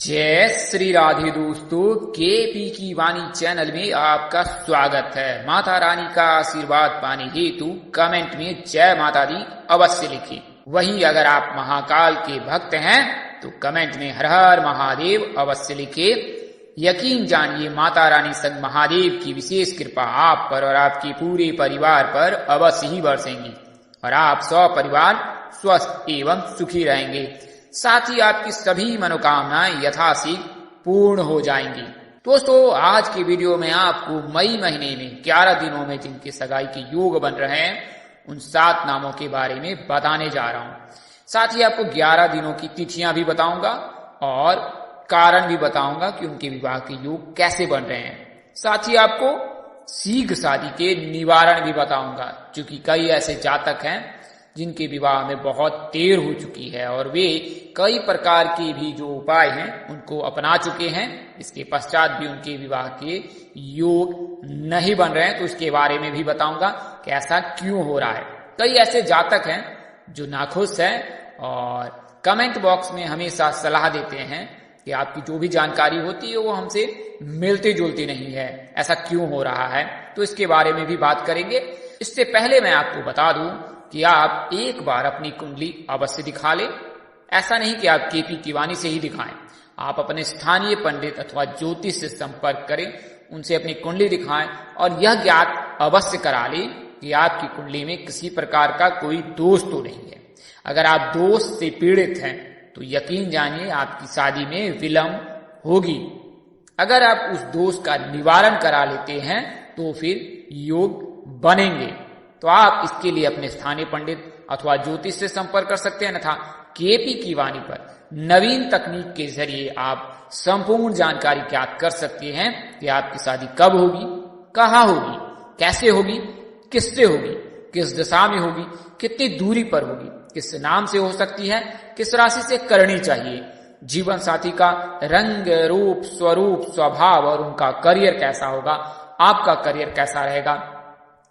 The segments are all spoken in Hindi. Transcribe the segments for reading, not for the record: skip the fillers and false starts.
जय श्री राधे दोस्तों, केपी की वाणी चैनल में आपका स्वागत है। माता रानी का आशीर्वाद पाने हेतु कमेंट में जय माता दी अवश्य लिखिए। वहीं अगर आप महाकाल के भक्त हैं तो कमेंट में हर हर महादेव अवश्य लिखिए। यकीन जानिए माता रानी संग महादेव की विशेष कृपा आप पर और आपके पूरे परिवार पर अवश्य ही बरसेंगी और आप सपरिवार स्वस्थ एवं सुखी रहेंगे। साथ ही आपकी सभी मनोकामनाएं यथाशीघ्र पूर्ण हो जाएंगी। दोस्तों, आज की वीडियो में आपको मई महीने में 11 दिनों में जिनके सगाई के योग बन रहे हैं उन 7 नामों के बारे में बताने जा रहा हूं। साथ ही आपको 11 दिनों की तिथियां भी बताऊंगा और कारण भी बताऊंगा कि उनके विवाह के योग कैसे बन रहे हैं। साथ ही आपको शीघ्र शादी के निवारण भी बताऊंगा, क्योंकि कई ऐसे जातक हैं जिनके विवाह में बहुत देर हो चुकी है और वे कई प्रकार के भी जो उपाय हैं उनको अपना चुके हैं। इसके पश्चात भी उनके विवाह के योग नहीं बन रहे हैं, तो इसके बारे में भी बताऊंगा कि ऐसा क्यों हो रहा है। कई ऐसे जातक हैं जो नाखुश हैं और कमेंट बॉक्स में हमेशा सलाह देते हैं कि आपकी जो भी जानकारी होती है वो हमसे मिलती जुलती नहीं है, ऐसा क्यों हो रहा है, तो इसके बारे में भी बात करेंगे। इससे पहले मैं आपको बता दूं कि आप एक बार अपनी कुंडली अवश्य दिखा लें। ऐसा नहीं कि आप केपी की वाणी से ही दिखाएं, आप अपने स्थानीय पंडित अथवा ज्योतिष से संपर्क करें, उनसे अपनी कुंडली दिखाएं और यह ज्ञात अवश्य करा लें कि आपकी कुंडली में किसी प्रकार का कोई दोष तो नहीं है। अगर आप दोष से पीड़ित हैं तो यकीन जानिए आपकी शादी में विलंब होगी। अगर आप उस दोष का निवारण करा लेते हैं तो फिर योग बनेंगे। तो आप इसके लिए अपने स्थानीय पंडित अथवा ज्योतिष से संपर्क कर सकते हैं, तथा केपी की वाणी पर नवीन तकनीक के जरिए आप संपूर्ण जानकारी ज्ञात कर सकते हैं कि आपकी शादी कब होगी, कहाँ होगी, कैसे होगी, किससे होगी, किस दिशा में होगी, कितनी दूरी पर होगी, किस नाम से हो सकती है, किस राशि से करनी चाहिए, जीवन साथी का रंग रूप स्वरूप स्वभाव और उनका करियर कैसा होगा, आपका करियर कैसा रहेगा,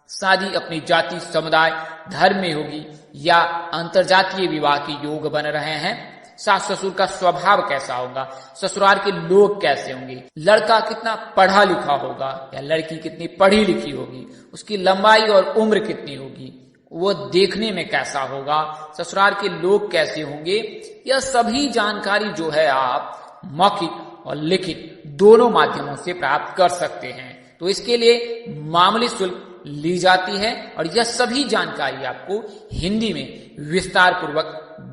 शादी अपनी जाति समुदाय धर्म में होगी या अंतरजातीय विवाह के योग बन रहे हैं, सास ससुर का स्वभाव कैसा होगा, ससुराल के लोग कैसे होंगे, लड़का कितना पढ़ा लिखा होगा या लड़की कितनी पढ़ी लिखी होगी, उसकी लंबाई और उम्र कितनी होगी, वो देखने में कैसा होगा, ससुराल के लोग कैसे होंगे, यह सभी जानकारी जो है आप मौखिक और लिखित दोनों माध्यमों से प्राप्त कर सकते हैं। तो इसके लिए मामूली शुल्क ली जाती है और यह सभी जानकारी आपको हिंदी में विस्तार पूर्वक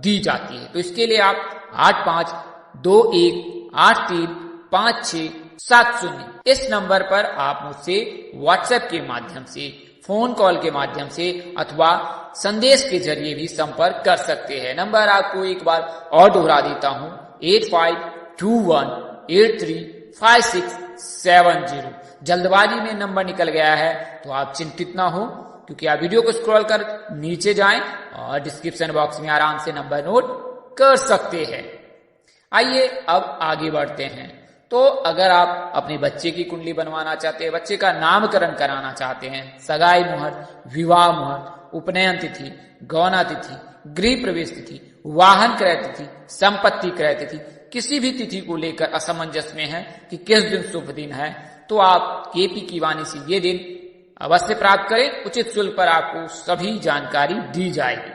दी जाती है। तो इसके लिए आप 8521835670 इस नंबर पर आप मुझसे व्हाट्सएप के माध्यम से, फोन कॉल के माध्यम से अथवा संदेश के जरिए भी संपर्क कर सकते हैं। नंबर आपको एक बार और दोहरा देता हूं, 8521835670। जल्दबाजी में नंबर निकल गया है तो आप चिंतित ना हो, क्योंकि आप वीडियो को स्क्रॉल कर नीचे जाएं और डिस्क्रिप्शन बॉक्स में आराम से नंबर नोट कर सकते हैं। आइए अब आगे बढ़ते हैं। तो अगर आप अपने बच्चे की कुंडली बनवाना चाहते हैं, बच्चे का नामकरण कराना चाहते हैं, सगाई मुहूर्त, विवाह मुहूर्त, उपनयन तिथि, गौना तिथि, गृह प्रवेश तिथि, वाहन क्रय तिथि, संपत्ति क्रय तिथि, किसी भी तिथि को लेकर असमंजस में है कि किस दिन शुभ दिन है, तो आप केपी की वाणी से ये दिन अवश्य प्राप्त करें। उचित शुल्क पर आपको सभी जानकारी दी जाएगी।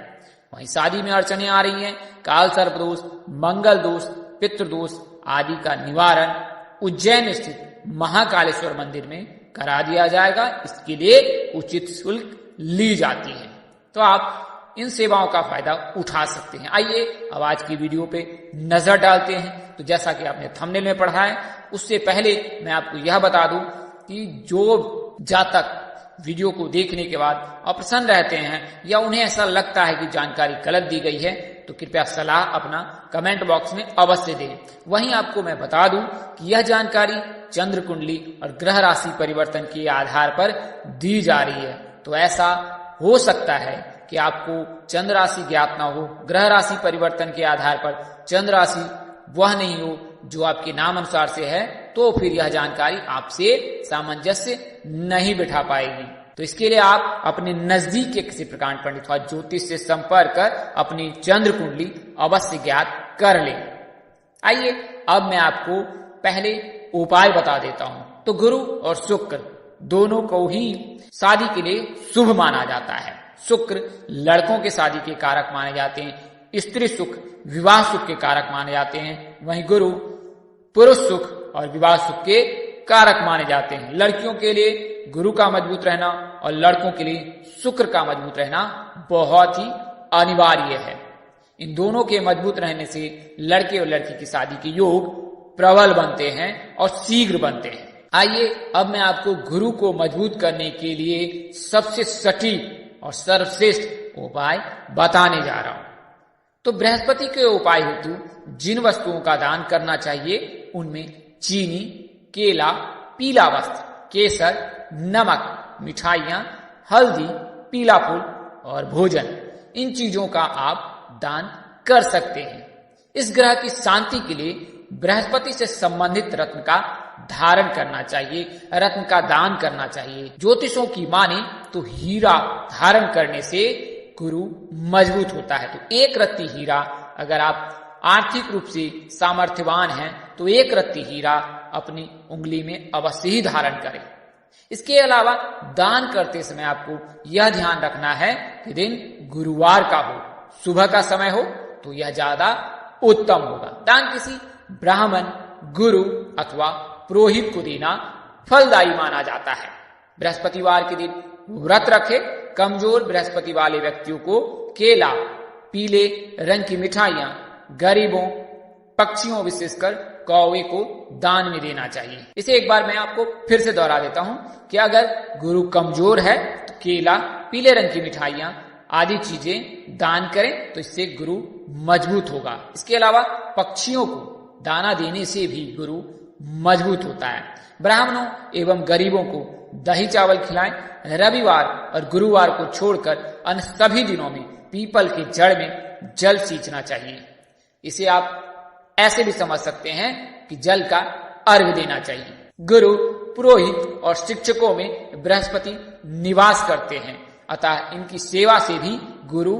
वहीं शादी में अड़चने आ रही हैं, काल सर्प दोष, मंगल दोष, पितृदोष आदि का निवारण उज्जैन स्थित महाकालेश्वर मंदिर में करा दिया जाएगा। इसके लिए उचित शुल्क ली जाती है, तो आप इन सेवाओं का फायदा उठा सकते हैं। आइए अब आज की वीडियो पे नजर डालते हैं। तो जैसा कि आपने थंबनेल में पढ़ा है, उससे पहले मैं आपको यह बता दूं कि जो जातक वीडियो को देखने के बाद अप्रसन्न रहते हैं या उन्हें ऐसा लगता है कि जानकारी गलत दी गई है, तो कृपया सलाह अपना कमेंट बॉक्स में अवश्य दें। वहीं आपको मैं बता दूं कि यह जानकारी चंद्र कुंडली और ग्रह राशि परिवर्तन के आधार पर दी जा रही है। तो ऐसा हो सकता है कि आपको चंद्र राशि ज्ञात ना हो, ग्रह राशि परिवर्तन के आधार पर चंद्र राशि वह नहीं हो जो आपके नाम अनुसार से है, तो फिर यह जानकारी आपसे सामंजस्य नहीं बिठा पाएगी। तो इसके लिए आप अपने नजदीक के किसी प्रकांड पंडित अथवा ज्योतिष से संपर्क कर अपनी चंद्र कुंडली अवश्य ज्ञात कर लें। आइए अब मैं आपको पहले उपाय बता देता हूं। तो गुरु और शुक्र दोनों को ही शादी के लिए शुभ माना जाता है। शुक्र लड़कों के शादी के कारक माने जाते हैं, स्त्री सुख विवाह सुख के कारक माने जाते हैं, वहीं गुरु पुरुष सुख और विवाह सुख के कारक माने जाते हैं। लड़कियों के लिए गुरु का मजबूत रहना और लड़कों के लिए शुक्र का मजबूत रहना बहुत ही अनिवार्य है। इन दोनों के मजबूत रहने से लड़के और लड़की की शादी के योग प्रबल बनते हैं और शीघ्र बनते हैं। आइए अब मैं आपको गुरु को मजबूत करने के लिए सबसे सटीक और सर्वश्रेष्ठ उपाय बताने जा रहा हूं। तो बृहस्पति के उपाय हेतु जिन वस्तुओं का दान करना चाहिए उनमें चीनी, केला, पीला वस्त्र, केसर, नमक, मिठाइयां, हल्दी, पीला फूल और भोजन, इन चीजों का आप दान कर सकते हैं। इस ग्रह की शांति के लिए बृहस्पति से संबंधित रत्न का धारण करना चाहिए, रत्न का दान करना चाहिए। ज्योतिषों की माने तो हीरा धारण करने से गुरु मजबूत होता है। तो एक रत्ती हीरा, अगर आप आर्थिक रूप से सामर्थ्यवान हैं तो एक रत्ती हीरा अपनी उंगली में अवश्य ही धारण करें। इसके अलावा दान करते समय आपको यह ध्यान रखना है कि दिन गुरुवार का हो, सुबह का समय हो तो यह ज्यादा उत्तम होगा। दान किसी ब्राह्मण, गुरु अथवा पुरोहित को देना फलदायी माना जाता है। बृहस्पतिवार के दिन व्रत रखे। कमजोर बृहस्पति वाले व्यक्तियों को केला, पीले रंग की मिठाइयां, गरीबों, पक्षियों विशेषकर कौवे को दान में देना चाहिए। इसे एक बार मैं आपको फिर से दोहरा देता हूं कि अगर गुरु कमजोर है तो केला, पीले रंग की मिठाइयां आदि चीजें दान करें तो इससे गुरु मजबूत होगा। इसके अलावा पक्षियों को दाना देने से भी गुरु मजबूत होता है। ब्राह्मणों एवं गरीबों को दही चावल खिलाएं। रविवार और गुरुवार को छोड़कर अन्य सभी दिनों में पीपल के जड़ में जल सींचना चाहिए। इसे आप ऐसे भी समझ सकते हैं कि जल का अर्घ्य देना चाहिए। गुरु, पुरोहित और शिक्षकों में बृहस्पति निवास करते हैं, अतः इनकी सेवा से भी गुरु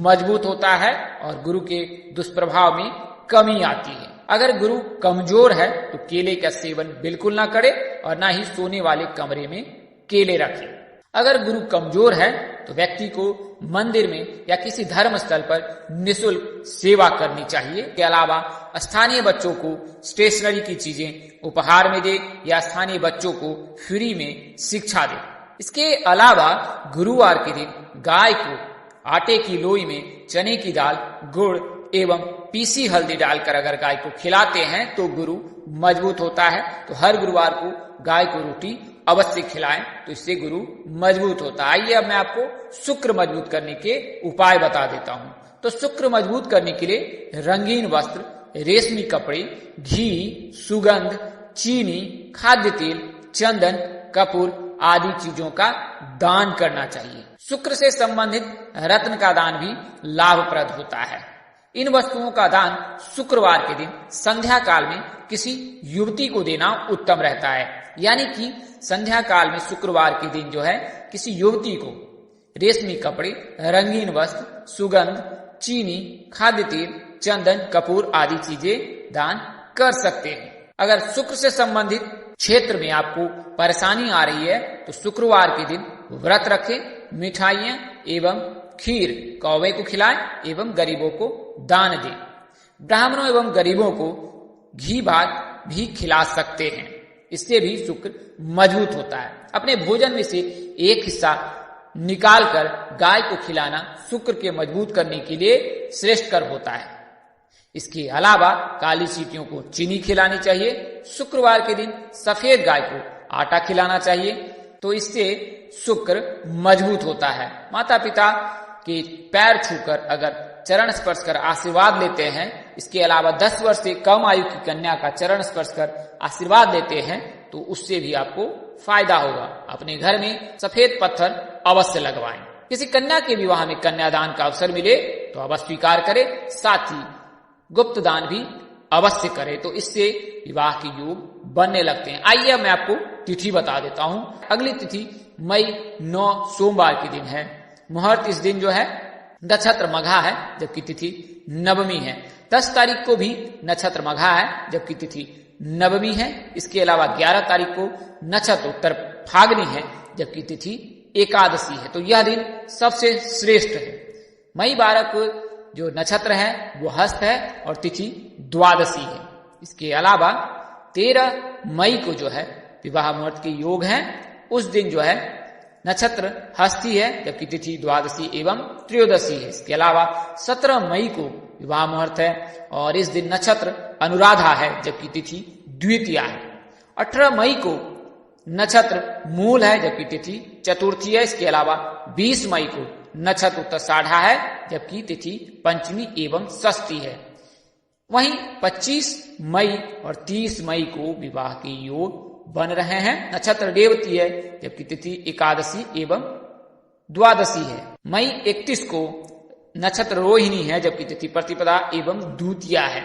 मजबूत होता है और गुरु के दुष्प्रभाव में कमी आती है। अगर गुरु कमजोर है तो केले का सेवन बिल्कुल ना करे और ना ही सोने वाले कमरे में केले रखे। अगर गुरु कमजोर है तो व्यक्ति को मंदिर में या किसी धर्म स्थल पर निःशुल्क सेवा करनी चाहिए। के अलावा स्थानीय बच्चों को स्टेशनरी की चीजें उपहार में दे या स्थानीय बच्चों को फ्री में शिक्षा दे। इसके अलावा गुरुवार के दिन गाय को आटे की लोई में चने की दाल, गुड़ एवं पीसी हल्दी डालकर अगर गाय को खिलाते हैं तो गुरु मजबूत होता है। तो हर गुरुवार को गाय को रोटी अवश्य खिलाएं तो इससे गुरु मजबूत होता है। आइए अब मैं आपको शुक्र मजबूत करने के उपाय बता देता हूं। तो शुक्र मजबूत करने के लिए रंगीन वस्त्र, रेशमी कपड़े, घी, सुगंध, चीनी, खाद्य तेल, चंदन, कपूर आदि चीजों का दान करना चाहिए। शुक्र से संबंधित रत्न का दान भी लाभप्रद होता है। इन वस्तुओं का दान शुक्रवार के दिन संध्या काल में किसी युवती को देना उत्तम रहता है। यानी कि संध्या काल में शुक्रवार के दिन जो है किसी युवती को रेशमी कपड़े, रंगीन वस्त्र, सुगंध, चीनी, खाद्य तेल, चंदन, कपूर आदि चीजें दान कर सकते हैं। अगर शुक्र से संबंधित क्षेत्र में आपको परेशानी आ रही है तो शुक्रवार के दिन व्रत रखें, मिठाइयां एवं खीर कौवे को खिलाएं एवं गरीबों को दान दें। ब्राह्मणों एवं गरीबों को घी भात भी खिला सकते हैं, इससे भी शुक्र मजबूत होता है। अपने भोजन में से एक हिस्सा निकालकर गाय को खिलाना शुक्र के मजबूत करने के लिए श्रेष्ठकर होता है। इसके अलावा काली चींटियों को चीनी खिलानी चाहिए। शुक्रवार के दिन सफेद गाय को आटा खिलाना चाहिए तो इससे शुक्र मजबूत होता है। माता पिता के पैर छूकर अगर चरण स्पर्श कर आशीर्वाद लेते हैं, इसके अलावा 10 वर्ष से कम आयु की कन्या का चरण स्पर्श कर आशीर्वाद लेते हैं तो उससे भी आपको फायदा होगा। अपने घर में सफेद पत्थर अवश्य लगवाएं। किसी कन्या के विवाह में कन्यादान का अवसर मिले तो अवश्य स्वीकार करें, साथ ही गुप्त दान भी अवश्य करें तो इससे विवाह के योग बनने लगते हैं। आइए अब मैं आपको तिथि बता देता हूं। अगली तिथि मई 9 सोमवार के दिन है। मुहूर्त इस दिन जो है नक्षत्र मघा है, जबकि तिथि नवमी है। 10 तारीख को भी नक्षत्र मघा है, जबकि तिथि नवमी है। इसके अलावा 11 तारीख को नक्षत्र उत्तर फागनी है, जबकि तिथि एकादशी है। तो यह दिन सबसे श्रेष्ठ है। मई 12 को जो नक्षत्र है वो हस्त है और तिथि द्वादशी है। इसके अलावा 13 मई को जो है विवाह मुहूर्त के योग हैं। उस दिन जो है नक्षत्र हस्ती है, जबकि तिथि द्वादशी एवं त्रयोदशी है। इसके अलावा 17 मई को विवाह मुहूर्त है और इस दिन नक्षत्र अनुराधा है, जबकि तिथि द्वितीया है। 18 मई को नक्षत्र मूल है, जबकि तिथि चतुर्थी है। इसके अलावा 20 मई को नक्षत्र उत्तराषाढ़ा है, जबकि तिथि पंचमी एवं षष्ठी है। वहीं 25 मई और 30 मई को विवाह के योग बन रहे हैं। नक्षत्र रेवती है, जबकि तिथि एकादशी एवं द्वादशी है। मई 31 को नक्षत्र रोहिणी है, जबकि तिथि प्रतिपदा एवं द्वितीया है।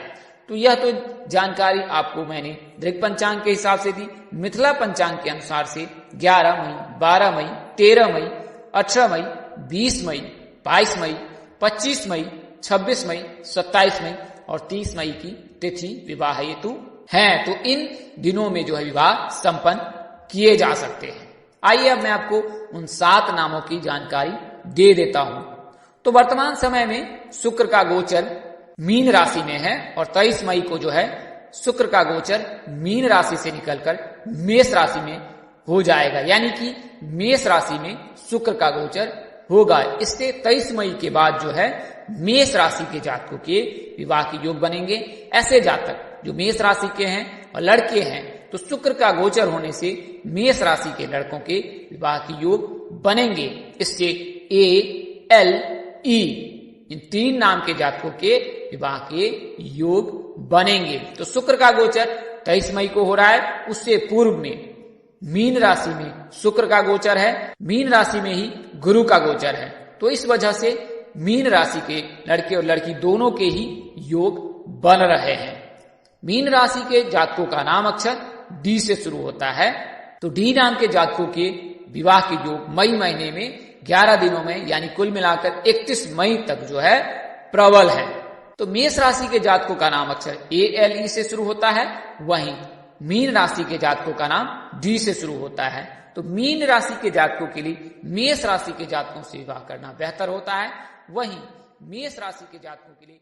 तो यह तो जानकारी आपको मैंने दृक पंचांग के हिसाब से दी। मिथिला पंचांग के अनुसार से 11 मई, 12 मई, 13 मई, 18 मई, 20 मई, 22 मई, 25 मई, 26 मई, 27 मई और 30 मई की तिथि विवाह हेतु हैं। तो इन दिनों में जो है विवाह संपन्न किए जा सकते हैं। आइए अब मैं आपको उन 7 नामों की जानकारी दे देता हूं। तो वर्तमान समय में शुक्र का गोचर मीन राशि में है और 23 मई को जो है शुक्र का गोचर मीन राशि से निकलकर मेष राशि में हो जाएगा, यानी कि मेष राशि में शुक्र का गोचर होगा। इससे 23 मई के बाद जो है मेष राशि के जातकों के विवाह के योग बनेंगे। ऐसे जातक जो मेष राशि के हैं और लड़के हैं, तो शुक्र का गोचर होने से मेष राशि के लड़कों के विवाह के योग बनेंगे। इससे ALE इन 3 नाम के जातकों के विवाह के योग बनेंगे। तो शुक्र का गोचर 23 मई को हो रहा है। उससे पूर्व में मीन राशि में शुक्र का गोचर है, मीन राशि में ही गुरु का गोचर है। तो इस वजह से मीन राशि के लड़के और लड़की दोनों के ही योग बन रहे हैं। मीन राशि के जातकों का नाम अक्षर डी से शुरू होता है। तो डी नाम के जातकों के विवाह के योग मई महीने में 11 दिनों में, यानी कुल मिलाकर 31 मई तक जो है प्रबल है। तो मेष राशि के जातकों का नाम अक्षर ALE से शुरू होता है, वहीं मीन राशि के जातकों का नाम डी से शुरू होता है। तो मीन राशि के जातकों के लिए मेष राशि के जातकों से विवाह करना बेहतर होता है, वहीं मेष राशि के जातकों के लिए